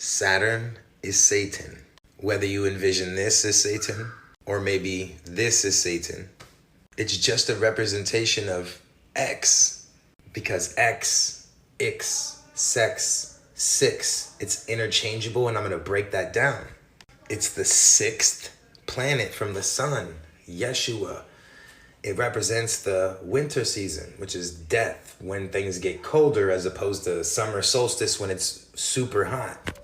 Saturn is Satan. Whether you envision this as Satan or maybe this is Satan, it's just a representation of X, because X, sex, six, it's interchangeable, and I'm going to break that down. It's the sixth planet from the sun, Yeshua. It represents the winter season, which is death, when things get colder, as opposed to summer solstice when it's super hot.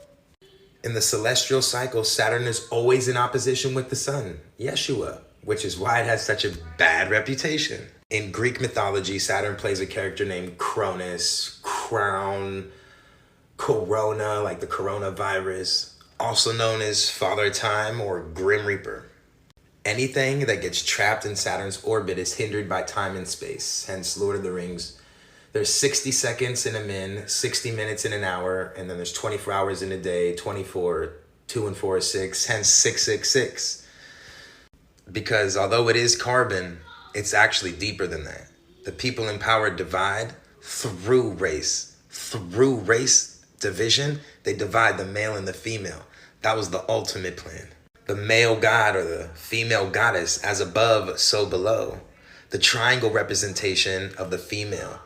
In the celestial cycle, Saturn is always in opposition with the sun, Yeshua, which is why it has such a bad reputation. In Greek mythology, Saturn plays a character named Cronus, Crown, Corona, like the coronavirus, also known as Father Time or Grim Reaper. Anything that gets trapped in Saturn's orbit is hindered by time and space, hence Lord of the Rings. There's 60 seconds in a min, 60 minutes in an hour, and then there's 24 hours in a day, 24, 2 and 4 is 6, hence 666. Because although it is carbon, it's actually deeper than that. The people in power divide through race. Through race division, they divide the male and the female. That was the ultimate plan. The male god or the female goddess, as above, so below. The triangle representation of the female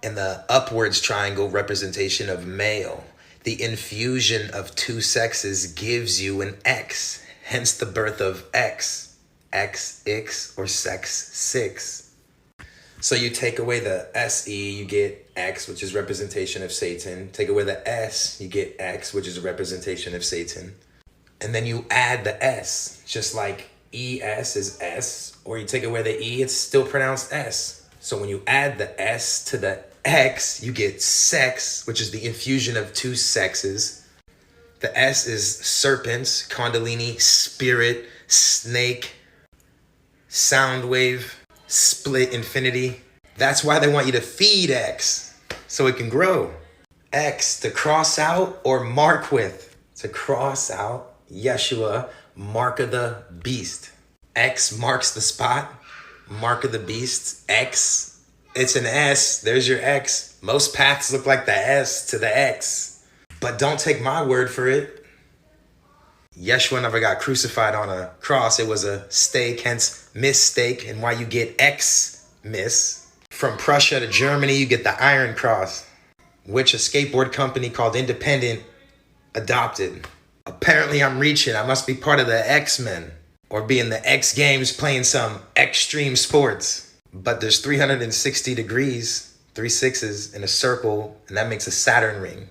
and the upwards triangle representation of male. The infusion of two sexes gives you an X, hence the birth of X, XX, or sex 6. So you take away the SE, you get X, which is representation of Satan. Take away the S, you get X, which is a representation of Satan. And then you add the S, just like ES is S, or you take away the E, it's still pronounced S. So when you add the S to the X, you get sex, which is the infusion of two sexes. The S is serpents, Kundalini, spirit, snake, sound wave, split infinity. That's why they want you to feed X, so it can grow. X, to cross out or mark with. To cross out, Yeshua, mark of the beast. X marks the spot, mark of the beast. X, it's an S, there's your X. Most paths look like the S to the X. But don't take my word for it. Yeshua never got crucified on a cross. It was a stake, hence mistake, and why you get X, miss. From Prussia to Germany, you get the Iron Cross, which a skateboard company called Independent adopted. Apparently I'm reaching. I must be part of the X-Men or be in the X Games playing some extreme sports. But there's 360 degrees, 3 sixes in a circle, and that makes a Saturn ring.